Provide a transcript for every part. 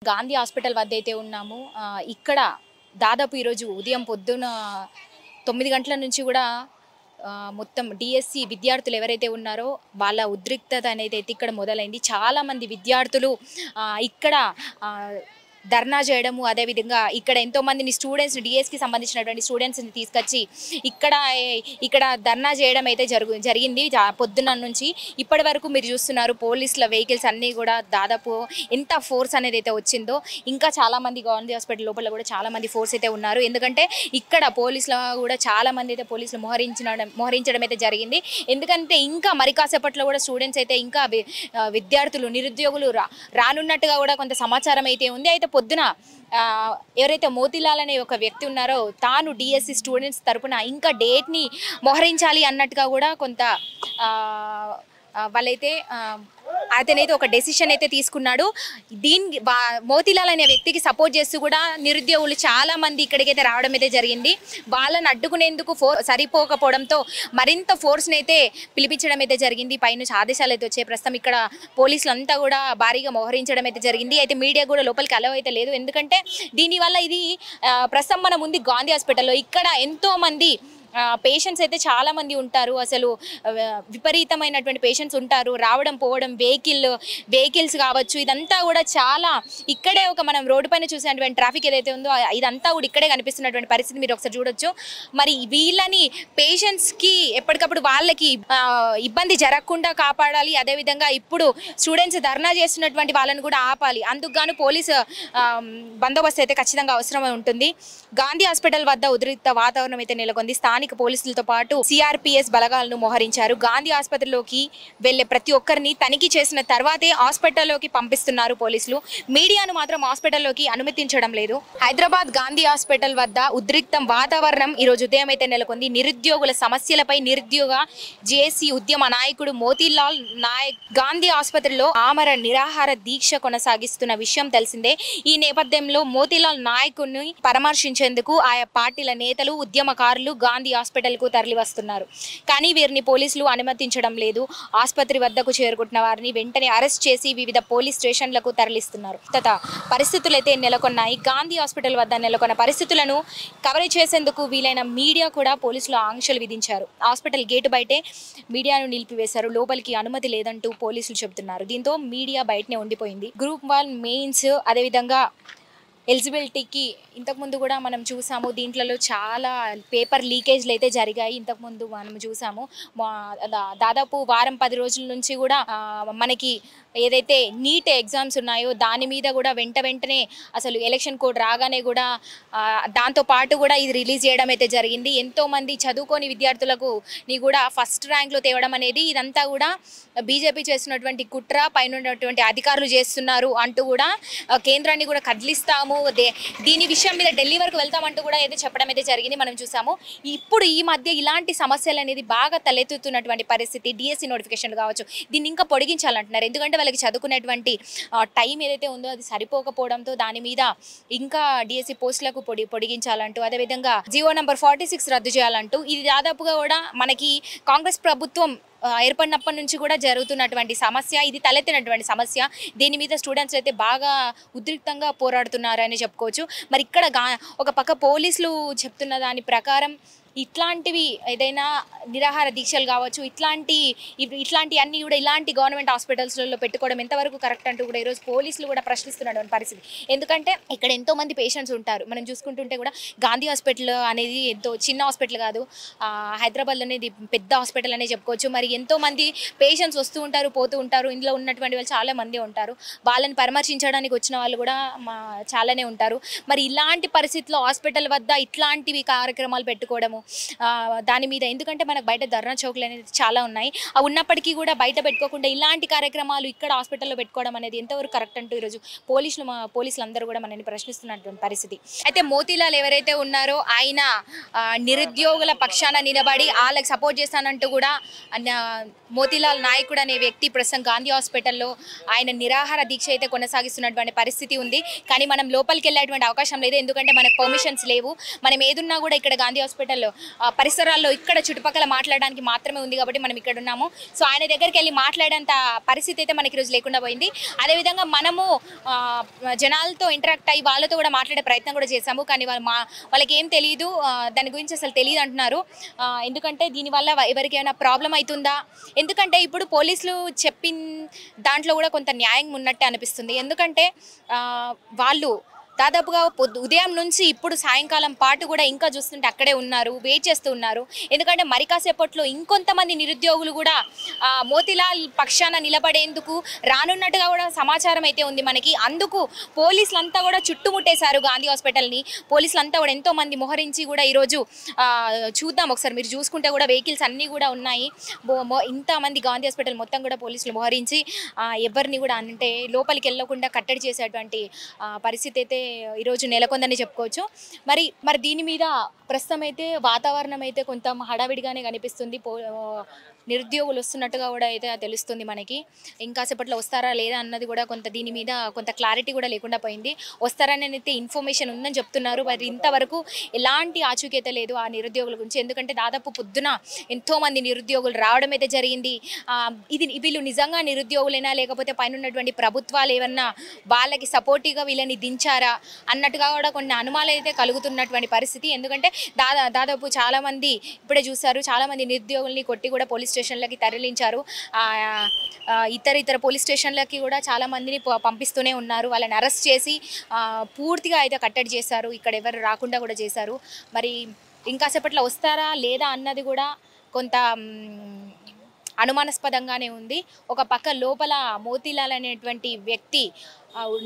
Gandhi hospital వద్ద అయితే ఉన్నాము. ఇక్కడ దాదాపు ఈరోజు ఉదయం పొద్దున 9 గంటల నుంచి కూడా మొత్తం డిఎస్సి విద్యార్థులు ఎవరైతే ఉన్నారో వాళ్ళ ఉద్రిక్తత అనేది అయితే ఇక్కడ మొదలైంది. చాలామంది విద్యార్థులు ఇక్కడ ధర్నా చేయడము, అదేవిధంగా ఇక్కడ ఎంతోమందిని స్టూడెంట్స్ని డిఎస్కి సంబంధించినటువంటి స్టూడెంట్స్ని తీసుకొచ్చి ఇక్కడ ధర్నా చేయడం అయితే జరిగింది. పొద్దున్న నుంచి ఇప్పటి వరకు మీరు చూస్తున్నారు పోలీసుల వెహికల్స్ అన్నీ కూడా దాదాపు ఎంత ఫోర్స్ అనేది అయితే వచ్చిందో. ఇంకా చాలామంది గాంధీ హాస్పిటల్ లోపల కూడా చాలామంది ఫోర్స్ అయితే ఉన్నారు. ఎందుకంటే ఇక్కడ పోలీసులు కూడా చాలామంది అయితే పోలీసులు మోహరించడం అయితే జరిగింది. ఎందుకంటే ఇంకా మరి కాసేపట్లో కూడా స్టూడెంట్స్ అయితే ఇంకా విద్యార్థులు నిరుద్యోగులు రానున్నట్టుగా కూడా కొంత సమాచారం అయితే ఉంది. అయితే పొద్దున ఎవరైతే మోతీలాల్ అనే ఒక వ్యక్తి ఉన్నారో తాను డిఎస్సి స్టూడెంట్స్ తరపున ఇంకా డేట్ని మోహరించాలి అన్నట్టుగా కూడా కొంత వాళ్ళైతే అతనైతే ఒక డెసిషన్ అయితే తీసుకున్నాడు. మోతీలాల్ అనే వ్యక్తికి సపోర్ట్ చేస్తూ కూడా నిరుద్యోగులు చాలా మంది ఇక్కడికైతే రావడం అయితే జరిగింది. వాళ్ళని అడ్డుకునేందుకు సరిపోకపోవడంతో మరింత ఫోర్స్ని అయితే పిలిపించడం అయితే జరిగింది. పైనుంచి ఆదేశాలు అయితే వచ్చాయి. ప్రస్తుతం ఇక్కడ పోలీసులు అంతా కూడా భారీగా మోహరించడం అయితే జరిగింది. అయితే మీడియా కూడా లోపలికి అలవ్ అయితే లేదు. ఎందుకంటే దీనివల్ల ఇది ప్రస్తుతం మనం ఉంది గాంధీ హాస్పిటల్లో. ఇక్కడ ఎంతోమంది పేషెంట్స్ అయితే చాలామంది ఉంటారు. అసలు విపరీతమైనటువంటి పేషెంట్స్ ఉంటారు. రావడం పోవడం వెహికల్స్ కావచ్చు, ఇదంతా కూడా చాలా ఇక్కడే మనం రోడ్డు పైన చూసినటువంటి ట్రాఫిక్ ఏదైతే ఉందో ఇదంతా కూడా ఇక్కడే కనిపిస్తున్నటువంటి పరిస్థితి మీరు ఒకసారి చూడొచ్చు. మరి వీళ్ళని పేషెంట్స్కి ఎప్పటికప్పుడు వాళ్ళకి ఇబ్బంది జరగకుండా కాపాడాలి. అదేవిధంగా ఇప్పుడు స్టూడెంట్స్ ధర్నా చేస్తున్నటువంటి వాళ్ళని కూడా ఆపాలి. అందుకు గాను పోలీసు బందోబస్తు అయితే ఖచ్చితంగా అవసరమై ఉంటుంది. గాంధీ హాస్పిటల్ వద్ద ఉద్రిక్త వాతావరణం అయితే నెలకొంది. స్థానిక పోలీసులతో పాటు సిఆర్పిఎస్ బలగాలను మోహరించారు. గాంధీ ఆసుపత్రిలోకి వెళ్లే ప్రతి ఒక్కరిని తనిఖీ చేసిన తర్వాతే హాస్పిటల్లోకి పంపిస్తున్నారు పోలీసులు. మీడియాను మాత్రం హాస్పిటల్లోకి అనుమతించడం లేదు. హైదరాబాద్ గాంధీ హాస్పిటల్ వద్ద ఉద్రిక్తం వాతావరణం ఈ రోజు ఉదయం అయితే నెలకొంది. నిరుద్యోగుల సమస్యలపై నిరుద్యోగ జేఏసీ ఉద్యమ నాయకుడు మోతీలాల్ నాయక్ గాంధీ ఆసుపత్రిలో ఆమర నిరాహార దీక్ష కొనసాగిస్తున్న విషయం తెలిసిందే. ఈ నేపథ్యంలో మోతీలాల్ నాయకుడిని పరామర్శించేందుకు ఆయా పార్టీల నేతలు ఉద్యమకారులు గాంధీ హాస్పిటల్ కు తరలి వస్తున్నారు. కానీ వీరిని పోలీసులు అనుమతించడం లేదు. ఆసుపత్రి వద్దకు చేరుకుంటున్న వారిని వెంటనే అరెస్ట్ చేసి వివిధ పోలీస్ స్టేషన్లకు తరలిస్తున్నారు. పరిస్థితులు అయితే నెలకొన్నాయి. గాంధీ హాస్పిటల్ వద్ద నెలకొన్న పరిస్థితులను కవరేజ్ చేసేందుకు వీలైన మీడియా కూడా పోలీసులు ఆంక్షలు విధించారు. హాస్పిటల్ గేటు బయటే మీడియాను నిలిపివేశారు. లోపలికి అనుమతి లేదంటూ పోలీసులు చెబుతున్నారు. దీంతో మీడియా బయటనే ఉండిపోయింది. గ్రూప్ 1 మెయిన్స్ అదేవిధంగా ఎలిజిబిలిటీకి ఇంతకుముందు కూడా మనం చూసాము. దీంట్లో చాలా పేపర్ లీకేజ్లు అయితే జరిగాయి. ఇంతకుముందు మనం చూసాము. దాదాపు వారం 10 రోజుల నుంచి కూడా మనకి ఏదైతే నీట్ ఎగ్జామ్స్ ఉన్నాయో దాని మీద కూడా వెంటనే అసలు ఎలక్షన్ కోడ్ రాగానే కూడా దాంతో పాటు కూడా ఇది రిలీజ్ చేయడం అయితే జరిగింది. ఎంతోమంది చదువుకోని విద్యార్థులకు కూడా ఫస్ట్ ర్యాంక్లో తేవడం అనేది ఇదంతా కూడా బీజేపీ చేస్తున్నటువంటి కుట్ర, పైన ఉన్నటువంటి అధికారులు చేస్తున్నారు అంటూ కూడా కేంద్రాన్ని కూడా కదిలిస్తాము, దీని విషయం మీద ఢిల్లీ వరకు వెళ్తామంటూ కూడా అయితే చెప్పడం అయితే జరిగింది. మనం చూసాము. ఇప్పుడు ఈ మధ్య ఇలాంటి సమస్యలు అనేది బాగా తలెత్తుతున్నటువంటి పరిస్థితి. డిఎస్సి నోటిఫికేషన్లు కావచ్చు, దీన్ని ఇంకా పొడిగించాలంటున్నారు. ఎందుకంటే వాళ్ళకి చదువుకునేటువంటి టైం ఏదైతే ఉందో అది సరిపోకపోవడంతో దాని మీద ఇంకా డిఎస్సి పోస్టులకు పొడిగించాలంటూ, అదేవిధంగా జీవో నంబర్ 46 రద్దు చేయాలంటూ ఇది దాదాపుగా కూడా మనకి కాంగ్రెస్ ప్రభుత్వం ఏర్పడినప్పటి నుంచి కూడా జరుగుతున్నటువంటి సమస్య, ఇది తలెత్తినటువంటి సమస్య. దీని మీద స్టూడెంట్స్ అయితే బాగా ఉద్రిక్తంగా పోరాడుతున్నారని చెప్పుకోవచ్చు. మరి ఇక్కడ ఒక పక్క పోలీసులు చెప్తున్న దాని ప్రకారం ఇట్లాంటివి ఏదైనా నిరాహార దీక్షలు కావచ్చు, ఇట్లాంటి అన్నీ కూడా ఇలాంటి గవర్నమెంట్ హాస్పిటల్స్లలో పెట్టుకోవడం ఎంతవరకు కరెక్ట్ అంటూ కూడా ఈరోజు పోలీసులు కూడా ప్రశ్నిస్తున్నటువంటి పరిస్థితి. ఎందుకంటే ఇక్కడ ఎంతోమంది పేషెంట్స్ ఉంటారు. మనం చూసుకుంటుంటే కూడా గాంధీ హాస్పిటల్ అనేది ఎంతో చిన్న హాస్పిటల్ కాదు, హైదరాబాద్లో అనేది పెద్ద హాస్పిటల్ అనే చెప్పుకోవచ్చు. మరి ఎంతోమంది పేషెంట్స్ వస్తూ ఉంటారు, పోతూ ఉంటారు. ఇందులో ఉన్నటువంటి వాళ్ళు చాలా మంది ఉంటారు. వాళ్ళని పరామర్శించడానికి వచ్చిన వాళ్ళు కూడా చాలానే ఉంటారు. మరి ఇలాంటి పరిస్థితుల్లో హాస్పిటల్ వద్ద ఇట్లాంటివి కార్యక్రమాలు పెట్టుకోవడము దాని మీద, ఎందుకంటే మనకు బయట ధర్నా చౌకులు అనేది చాలా ఉన్నాయి. అవి ఉన్నప్పటికీ కూడా బయట పెట్టుకోకుండా ఇలాంటి కార్యక్రమాలు ఇక్కడ హాస్పిటల్లో పెట్టుకోవడం అనేది ఎంతవరకు కరెక్ట్ అంటూ ఈరోజు పోలీసులు అందరూ కూడా మనల్ని ప్రశ్నిస్తున్నటువంటి పరిస్థితి. అయితే మోతీలాల్ ఎవరైతే ఉన్నారో ఆయన నిరుద్యోగుల పక్షాన నిలబడి వాళ్ళకి సపోర్ట్ చేస్తానంటూ కూడా మోతీలాల్ నాయకుడు అనే వ్యక్తి ప్రస్తుతం గాంధీ హాస్పిటల్లో ఆయన నిరాహార దీక్ష అయితే కొనసాగిస్తున్నటువంటి పరిస్థితి ఉంది. కానీ మనం లోపలికి వెళ్ళేటువంటి అవకాశం లేదు. ఎందుకంటే మనకు పర్మిషన్స్ లేవు. మనం ఏదున్నా కూడా ఇక్కడ గాంధీ హాస్పిటల్లో పరిసరాల్లో ఇక్కడ చుట్టుపక్కల మాట్లాడడానికి మాత్రమే ఉంది కాబట్టి మనం ఇక్కడ ఉన్నాము. సో ఆయన దగ్గరికి వెళ్ళి మాట్లాడేంత పరిస్థితి అయితే మనకి ఈరోజు లేకుండా పోయింది. అదేవిధంగా మనము జనాలతో ఇంటరాక్ట్ అయ్యి వాళ్ళతో కూడా మాట్లాడే ప్రయత్నం కూడా చేశాము. కానీ వాళ్ళకి ఏం తెలియదు, దాని గురించి అసలు తెలియదు అంటున్నారు. ఎందుకంటే దీనివల్ల ఎవరికైనా ప్రాబ్లం అవుతుందా, ఎందుకంటే ఇప్పుడు పోలీసులు చెప్పిన దాంట్లో కూడా కొంత న్యాయం ఉన్నట్టే అనిపిస్తుంది. ఎందుకంటే వాళ్ళు దాదాపుగా ఉదయం నుంచి ఇప్పుడు సాయంకాలం పాటు కూడా ఇంకా చూస్తుంటే అక్కడే ఉన్నారు, వెయిట్ చేస్తూ ఉన్నారు. ఎందుకంటే మరి కాసేపట్లో ఇంకొంతమంది నిరుద్యోగులు కూడా మోతీలాల్ పక్షాన నిలబడేందుకు రానున్నట్టుగా కూడా సమాచారం అయితే ఉంది మనకి. అందుకు పోలీసులంతా కూడా చుట్టుముట్టేశారు గాంధీ హాస్పిటల్ని. పోలీసులంతా కూడా ఎంతోమంది మోహరించి కూడా ఈరోజు చూద్దాం ఒకసారి, మీరు చూసుకుంటే కూడా వెహికల్స్ అన్నీ కూడా ఉన్నాయి. ఇంతమంది గాంధీ హాస్పిటల్ మొత్తం కూడా పోలీసులు మోహరించి ఎవరిని కూడా అంటే లోపలికి వెళ్ళకుండా కట్టడి చేసేటువంటి పరిస్థితి అయితే ఈరోజు నెలకొందని చెప్పుకోవచ్చు. మరి దీని మీద ప్రస్తుతం అయితే వాతావరణం అయితే కొంత హడావిడిగానే కనిపిస్తుంది. నిరుద్యోగులు వస్తున్నట్టుగా కూడా అయితే తెలుస్తుంది మనకి. ఇంకాసేపట్లో వస్తారా లేదా అన్నది కూడా దీని మీద కొంత క్లారిటీ కూడా లేకుండా పోయింది. వస్తారని అయితే ఇన్ఫర్మేషన్ ఉందని చెప్తున్నారు. మరి ఇంతవరకు ఎలాంటి ఆచూకీ లేదు ఆ నిరుద్యోగుల గురించి. ఎందుకంటే దాదాపు పొద్దున ఎంతోమంది నిరుద్యోగులు రావడం అయితే జరిగింది. వీళ్ళు నిజంగా నిరుద్యోగులైనా లేకపోతే పైన ఉన్నటువంటి ప్రభుత్వాలు ఏమన్నా వాళ్ళకి సపోర్టివ్గా వీళ్ళని దించారా అన్నట్టుగా కూడా కొన్ని అనుమానాలు అయితే కలుగుతున్నటువంటి పరిస్థితి. ఎందుకంటే దాదాపు చాలామంది ఇప్పుడే చూశారు, చాలామంది నిరుద్యోగుల్ని కొట్టి కూడా పోలీస్ స్టేషన్లకి తరలించారు. ఇతర పోలీస్ స్టేషన్లకి కూడా చాలా మందిని పంపిస్తూనే ఉన్నారు. వాళ్ళని అరెస్ట్ చేసి పూర్తిగా అయితే కట్టడి చేశారు. ఇక్కడ ఎవరు రాకుండా కూడా చేశారు. మరి ఇంకాసేపట్లో వస్తారా లేదా అన్నది కూడా కొంత అనుమానాస్పదంగానే ఉంది. ఒక పక్క లోపల మోతీలాల్ అనేటువంటి వ్యక్తి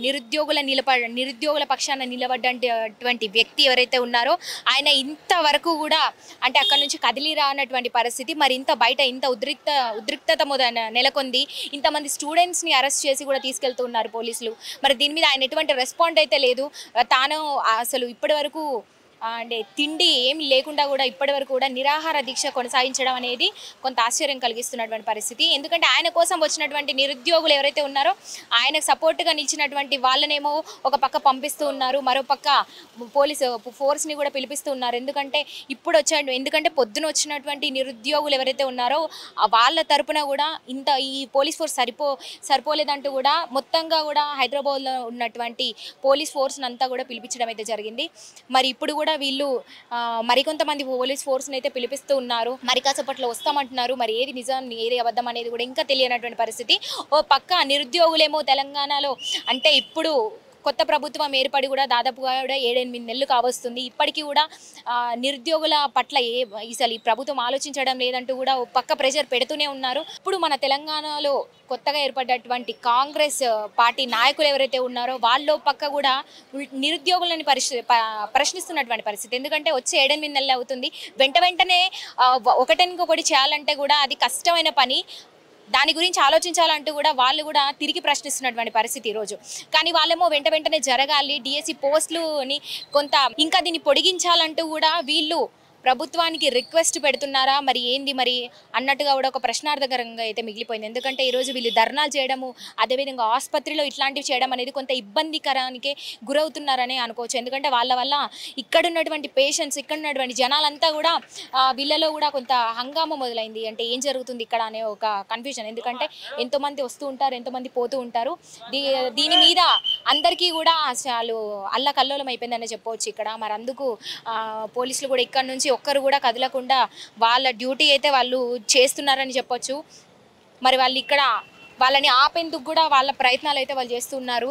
నిరుద్యోగుల పక్షాన నిలబడ్డటువంటి వ్యక్తి ఎవరైతే ఉన్నారో ఆయన ఇంతవరకు కూడా అంటే అక్కడ నుంచి కదిలి రానటువంటి పరిస్థితి. మరి బయట ఇంత ఉద్రిక్తత నెలకొంది. ఇంతమంది స్టూడెంట్స్ని అరెస్ట్ చేసి కూడా తీసుకెళ్తూ ఉన్నారు పోలీసులు. మరి దీని మీద ఆయన ఎటువంటి రెస్పాండ్ అయితే లేదు. తాను అసలు ఇప్పటి వరకు అంటే తిండి ఏమి లేకుండా కూడా ఇప్పటివరకు కూడా నిరాహార దీక్ష కొనసాగించడం అనేది కొంత ఆశ్చర్యం కలిగిస్తున్నటువంటి పరిస్థితి. ఎందుకంటే ఆయన కోసం వచ్చినటువంటి నిరుద్యోగులు ఎవరైతే ఉన్నారో ఆయనకు సపోర్ట్గా నిలిచినటువంటి వాళ్ళనేమో ఒక పక్క పంపిస్తూ ఉన్నారు, మరో పక్క పోలీసు ఫోర్స్ని కూడా పిలిపిస్తూ ఉన్నారు. ఎందుకంటే పొద్దున వచ్చినటువంటి నిరుద్యోగులు ఎవరైతే ఉన్నారో వాళ్ళ తరపున కూడా ఈ పోలీస్ ఫోర్స్ సరిపోలేదంటూ కూడా మొత్తంగా కూడా హైదరాబాద్లో ఉన్నటువంటి పోలీస్ ఫోర్స్ని అంతా కూడా పిలిపించడం అయితే జరిగింది. మరి ఇప్పుడు కూడా వీళ్ళు మరికొంతమంది పోలీస్ ఫోర్స్ని అయితే పిలిపిస్తూ ఉన్నారు. మరి కాసేపట్లో వస్తామంటున్నారు. మరి ఏది నిజం ఏది అబద్ధం అనేది కూడా ఇంకా తెలియనటువంటి పరిస్థితి. ఓ పక్క నిరుద్యోగులేమో తెలంగాణలో అంటే ఇప్పుడు కొత్త ప్రభుత్వం ఏర్పడి కూడా దాదాపుగా కూడా 7-8 నెలలు కావస్తుంది. ఇప్పటికీ కూడా నిరుద్యోగుల పట్ల అసలు ఈ ప్రభుత్వం ఆలోచించడం లేదంటూ కూడా పక్క ప్రెషర్ పెడుతూనే ఉన్నారు. ఇప్పుడు మన తెలంగాణలో కొత్తగా ఏర్పడ్డటువంటి కాంగ్రెస్ పార్టీ నాయకులు ఎవరైతే ఉన్నారో వాళ్ళు పక్క కూడా నిరుద్యోగులని ప్రశ్నిస్తున్నటువంటి పరిస్థితి. ఎందుకంటే వచ్చే 7-8 నెలలు అవుతుంది. వెంటనే ఒకటి చేయాలంటే కూడా అది కష్టమైన పని. దాని గురించి ఆలోచించాలంటూ కూడా వాళ్ళు కూడా తిరిగి ప్రశ్నిస్తున్నటువంటి పరిస్థితి ఈరోజు. కానీ వాళ్ళేమో వెంటనే జరగాలి డిఎస్సి పోస్టులని కొంత ఇంకా దీన్ని పొడిగించాలంటూ కూడా వీళ్ళు ప్రభుత్వానికి రిక్వెస్ట్ పెడుతున్నారా మరి ఏంది మరి అన్నట్టుగా కూడా ఒక ప్రశ్నార్థకరంగా అయితే మిగిలిపోయింది. ఎందుకంటే ఈరోజు వీళ్ళు ధర్నాలు చేయడము, అదేవిధంగా ఆసుపత్రిలో ఇట్లాంటివి చేయడం అనేది కొంత ఇబ్బందికరానికే గురవుతున్నారని అనుకోవచ్చు. ఎందుకంటే వాళ్ళ వల్ల ఇక్కడ ఉన్నటువంటి పేషెంట్స్, ఇక్కడ ఉన్నటువంటి జనాలంతా కూడా వీళ్ళలో కూడా కొంత హంగామా మొదలైంది. అంటే ఏం జరుగుతుంది ఇక్కడ అనే ఒక కన్ఫ్యూజన్. ఎందుకంటే ఎంతోమంది వస్తూ ఉంటారు, ఎంతోమంది పోతూ ఉంటారు. దీని మీద అందరికీ కూడా అసలు అల్లకల్లోలం అయిపోయిందని చెప్పవచ్చు ఇక్కడ. మరి అందుకు పోలీసులు కూడా ఇక్కడ నుంచి ఒక్కరు కూడా కదలకుండా వాళ్ళ డ్యూటీ అయితే వాళ్ళు చేస్తున్నారని చెప్పొచ్చు. మరి వాళ్ళు ఇక్కడ వాళ్ళని ఆపేందుకు కూడా వాళ్ళ ప్రయత్నాలు అయితే వాళ్ళు చేస్తున్నారు.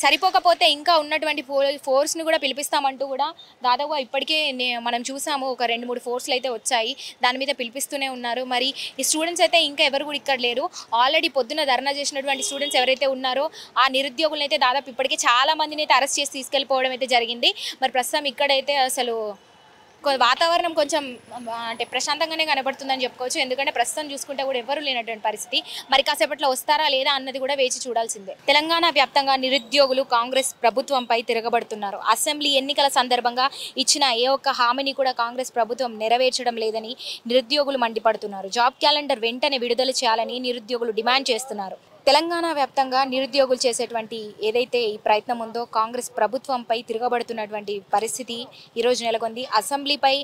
సరిపోకపోతే ఇంకా ఉన్నటువంటి ఫోర్స్ని కూడా పిలిపిస్తామంటూ కూడా దాదాపుగా ఇప్పటికే మనం చూసాము ఒక 2-3 ఫోర్స్లు అయితే వచ్చాయి. దాని మీద పిలిపిస్తూనే ఉన్నారు. మరి ఈ స్టూడెంట్స్ అయితే ఇంకా ఎవరు కూడా ఇక్కడ లేరు. ఆల్రెడీ పొద్దున ధర్నా చేసినటువంటి స్టూడెంట్స్ ఎవరైతే ఉన్నారో ఆ నిరుద్యోగులను అయితే దాదాపు ఇప్పటికే చాలా మందిని అయితే అరెస్ట్ చేసి తీసుకెళ్ళిపోవడం అయితే జరిగింది. మరి ప్రస్తుతం ఇక్కడైతే అసలు వాతావరణం కొంచెం అంటే ప్రశాంతంగానే కనబడుతుందని చెప్పుకోవచ్చు. ఎందుకంటే ప్రస్తుతం చూసుకుంటే కూడా ఎవరు లేనటువంటి పరిస్థితి. మరి కాసేపట్లో వస్తారా లేదా అన్నది కూడా వేచి చూడాల్సిందే. తెలంగాణ వ్యాప్తంగా నిరుద్యోగులు కాంగ్రెస్ ప్రభుత్వంపై తిరగబడుతున్నారు. అసెంబ్లీ ఎన్నికల సందర్భంగా ఇచ్చిన ఏ ఒక్క హామీని కూడా కాంగ్రెస్ ప్రభుత్వం నెరవేర్చడం లేదని నిరుద్యోగులు మండిపడుతున్నారు. జాబ్ క్యాలెండర్ వెంటనే విడుదల చేయాలని నిరుద్యోగులు డిమాండ్ చేస్తున్నారు. తెలంగాణ వ్యాప్తంగా నిరుద్యోగులు చేసేటువంటి ఏదైతే ఈ ప్రయత్నం ఉందో కాంగ్రెస్ ప్రభుత్వంపై తిరగబడుతున్నటువంటి పరిస్థితి ఈరోజు నెలకొంది. అసెంబ్లీపై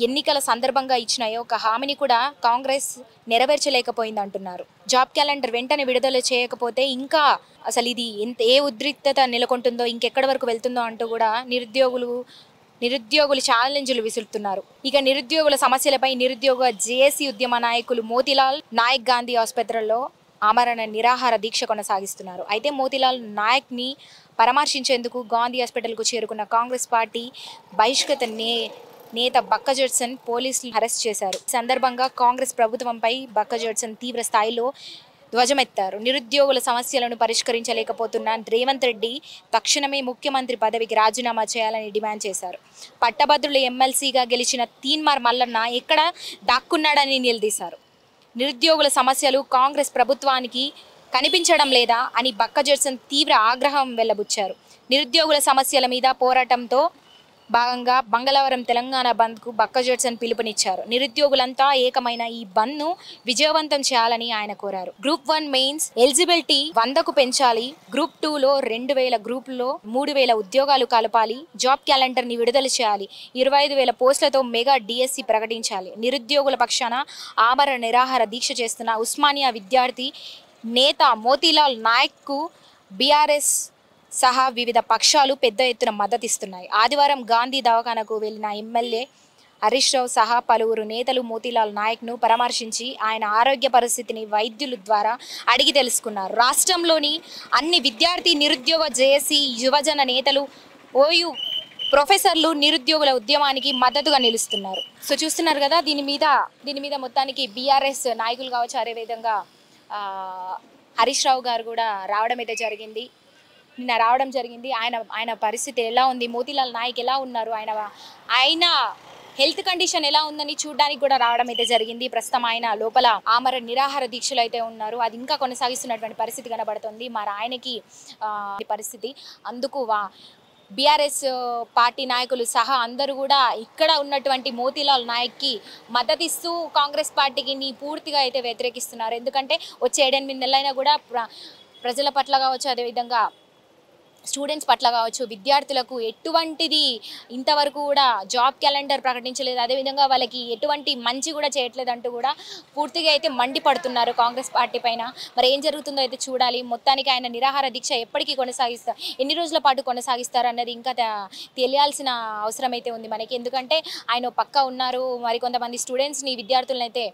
ఎన్నికల సందర్భంగా ఇచ్చిన ఒక హామీని కూడా కాంగ్రెస్ నెరవేర్చలేకపోయింది అంటున్నారు. జాబ్ క్యాలెండర్ వెంటనే విడుదల చేయకపోతే ఇంకా అసలు ఇది ఏ ఉద్రిక్తత నెలకొంటుందో, ఇంకెక్కడి వరకు వెళ్తుందో అంటూ కూడా నిరుద్యోగులు ఛాలెంజ్లు విసురుతున్నారు. ఇక నిరుద్యోగుల సమస్యలపై నిరుద్యోగ జేఏసీ ఉద్యమ నాయకులు మోతీలాల్ నాయక్ గాంధీ ఆసుపత్రిలో ఆమరణ నిరాహార దీక్ష కొనసాగిస్తున్నారు. అయితే మోతీలాల్ నాయక్ని పరామర్శించేందుకు గాంధీ హాస్పిటల్కు చేరుకున్న కాంగ్రెస్ పార్టీ బహిష్కృత నేత బక్క జడ్సన్ పోలీసులు అరెస్ట్ చేశారు. ఈ సందర్భంగా కాంగ్రెస్ ప్రభుత్వంపై బక్క జడ్సన్ తీవ్ర స్థాయిలో ధ్వజమెత్తారు. నిరుద్యోగుల సమస్యలను పరిష్కరించలేకపోతున్న రేవంత్ రెడ్డి తక్షణమే ముఖ్యమంత్రి పదవికి రాజీనామా చేయాలని డిమాండ్ చేశారు. పట్టభద్రుల ఎమ్మెల్సీగా గెలిచిన తీన్మార్ మల్లన్న ఎక్కడ దాక్కున్నాడని నిలదీశారు. నిరుద్యోగుల సమస్యలు కాంగ్రెస్ ప్రభుత్వానికి కనిపించడం లేదా అని బక్క జడ్సన్ తీవ్ర ఆగ్రహం వెల్లబుచ్చారు. నిరుద్యోగుల సమస్యల మీద పోరాటంతో భాగంగా మంగళవారం తెలంగాణ బంద్కు బక్క జడ్సన్ పిలుపునిచ్చారు. నిరుద్యోగులంతా ఏకమైన ఈ బంద్ను విజయవంతం చేయాలని ఆయన కోరారు. గ్రూప్ 1 మెయిన్స్ ఎలిజిబిలిటీ 100కు పెంచాలి. గ్రూప్ 2లో 2000 గ్రూపుల్లో 3000 ఉద్యోగాలు కలపాలి. జాబ్ క్యాలెండర్ని విడుదల చేయాలి. 25,000 పోస్టులతో మెగా డిఎస్సి ప్రకటించాలి. నిరుద్యోగుల పక్షాన ఆమరణ నిరాహార దీక్ష చేస్తున్న ఉస్మానియా విద్యార్థి నేత మోతీలాల్ నాయక్కు బీఆర్ఎస్ సహా వివిధ పక్షాలు పెద్ద ఎత్తున మద్దతిస్తున్నాయి. ఆదివారం గాంధీ దవాఖానకు వెళ్లిన ఎమ్మెల్యే హరీష్ రావు సహా పలువురు నేతలు మోతీలాల్ నాయక్ను పరామర్శించి ఆయన ఆరోగ్య పరిస్థితిని వైద్యుల ద్వారా అడిగి తెలుసుకున్నారు. రాష్ట్రంలోని అన్ని విద్యార్థి నిరుద్యోగ జేఏసీ యువజన నేతలు ఓయూ ప్రొఫెసర్లు నిరుద్యోగుల ఉద్యమానికి మద్దతుగా నిలుస్తున్నారు. సో చూస్తున్నారు కదా, దీని మీద మొత్తానికి బీఆర్ఎస్ నాయకులు కావచ్చు, అదేవిధంగా హరీష్ రావు గారు కూడా నిన్న రావడం జరిగింది. ఆయన పరిస్థితి ఎలా ఉంది, మోతీలాల్ నాయక్ ఎలా ఉన్నారు, ఆయన హెల్త్ కండిషన్ ఎలా ఉందని చూడడానికి కూడా రావడం అయితే జరిగింది. ప్రస్తుతం ఆయన లోపల ఆమరణ నిరాహార దీక్షలు అయితే ఉన్నారు. అది ఇంకా కొనసాగిస్తున్నటువంటి పరిస్థితి కనబడుతుంది. మరి ఆయనకి పరిస్థితి అందుకు బీఆర్ఎస్ పార్టీ నాయకులు సహా అందరూ కూడా ఇక్కడ ఉన్నటువంటి మోతీలాల్ నాయక్కి మద్దతిస్తూ కాంగ్రెస్ పార్టీకి పూర్తిగా అయితే వ్యతిరేకిస్తున్నారు. ఎందుకంటే వచ్చే 7-8 నెలలైనా కూడా ప్రజల పట్ల కావచ్చు, అదేవిధంగా స్టూడెంట్స్ పట్ల కావచ్చు, విద్యార్థులకు ఎటువంటిది ఇంతవరకు కూడా జాబ్ క్యాలెండర్ ప్రకటించలేదు, అదేవిధంగా వాళ్ళకి ఎటువంటి మంచి కూడా చేయట్లేదు అంటూ కూడా పూర్తిగా అయితే మండిపడుతున్నారు కాంగ్రెస్ పార్టీ పైన. మరి ఏం జరుగుతుందో అయితే చూడాలి. మొత్తానికి ఆయన నిరాహార దీక్ష ఎప్పటికీ ఎన్ని రోజుల పాటు కొనసాగిస్తారు అన్నది ఇంకా తెలియాల్సిన అవసరం అయితే ఉంది మనకి. ఎందుకంటే ఆయన పక్క ఉన్నారు, మరి కొంతమంది స్టూడెంట్స్ని విద్యార్థులను అయితే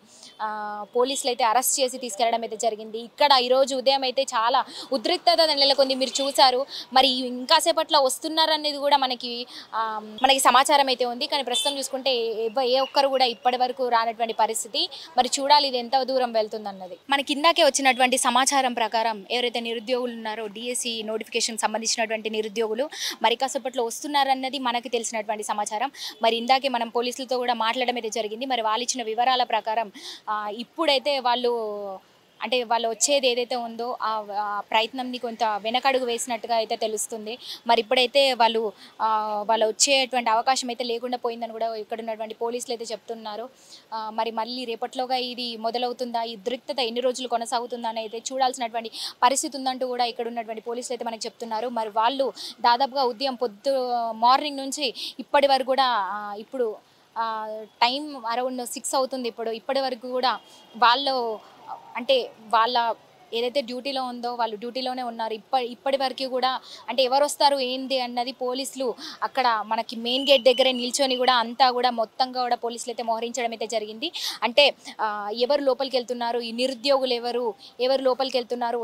పోలీసులు అయితే అరెస్ట్ చేసి తీసుకెళ్లడం అయితే జరిగింది. ఇక్కడ ఈరోజు ఉదయం అయితే చాలా ఉద్రిక్తత నెలకొంది, మీరు చూశారు. మరి ఇంకాసేపట్లో వస్తున్నారనేది కూడా మనకి సమాచారం అయితే ఉంది. కానీ ప్రస్తుతం చూసుకుంటే ఏ ఒక్కరు కూడా ఇప్పటి వరకు రానటువంటి పరిస్థితి. మరి చూడాలి ఇది ఎంత దూరం వెళ్తుందన్నది. మనకి ఇందాకే వచ్చినటువంటి సమాచారం ప్రకారం ఎవరైతే నిరుద్యోగులు ఉన్నారో డిఎస్సి నోటిఫికేషన్ సంబంధించినటువంటి నిరుద్యోగులు మరి కాసేపట్లో వస్తున్నారన్నది మనకి తెలిసినటువంటి సమాచారం. మరి ఇందాకే మనం పోలీసులతో కూడా మాట్లాడడం అయితే జరిగింది. మరి వాళ్ళు ఇచ్చిన వివరాల ప్రకారం ఇప్పుడైతే వాళ్ళు వచ్చేది ఏదైతే ఉందో ఆ ప్రయత్నంని కొంత వెనకడుగు వేసినట్టుగా అయితే తెలుస్తుంది. మరి ఇప్పుడైతే వాళ్ళు వచ్చేటువంటి అవకాశం అయితే లేకుండా పోయిందని కూడా ఇక్కడ ఉన్నటువంటి పోలీసులు అయితే చెప్తున్నారు. మరి మళ్ళీ రేపట్లోగా ఇది మొదలవుతుందా, ఈ ఉద్రిక్తత ఎన్ని రోజులు కొనసాగుతుందా అని అయితే చూడాల్సినటువంటి పరిస్థితి ఉందంటూ కూడా ఇక్కడ ఉన్నటువంటి పోలీసులు అయితే మనకు చెప్తున్నారు. మరి వాళ్ళు దాదాపుగా ఉదయం మార్నింగ్ నుంచి ఇప్పటి వరకు కూడా ఇప్పుడు టైం అరౌండ్ 6 అవుతుంది. ఇప్పటి వరకు కూడా వాళ్ళ ఏదైతే డ్యూటీలో ఉందో వాళ్ళు డ్యూటీలోనే ఉన్నారు. ఇప్పటి వరకు కూడా ఎవరు వస్తారు ఏంది అన్నది పోలీసులు అక్కడ మనకి మెయిన్ గేట్ దగ్గరే నిల్చొని కూడా అంతా కూడా మొత్తంగా కూడా పోలీసులు అయితే మోహరించడం అయితే జరిగింది. ఎవరు లోపలికి వెళ్తున్నారు, ఈ నిరుద్యోగులు ఎవరు లోపలికి వెళ్తున్నారు,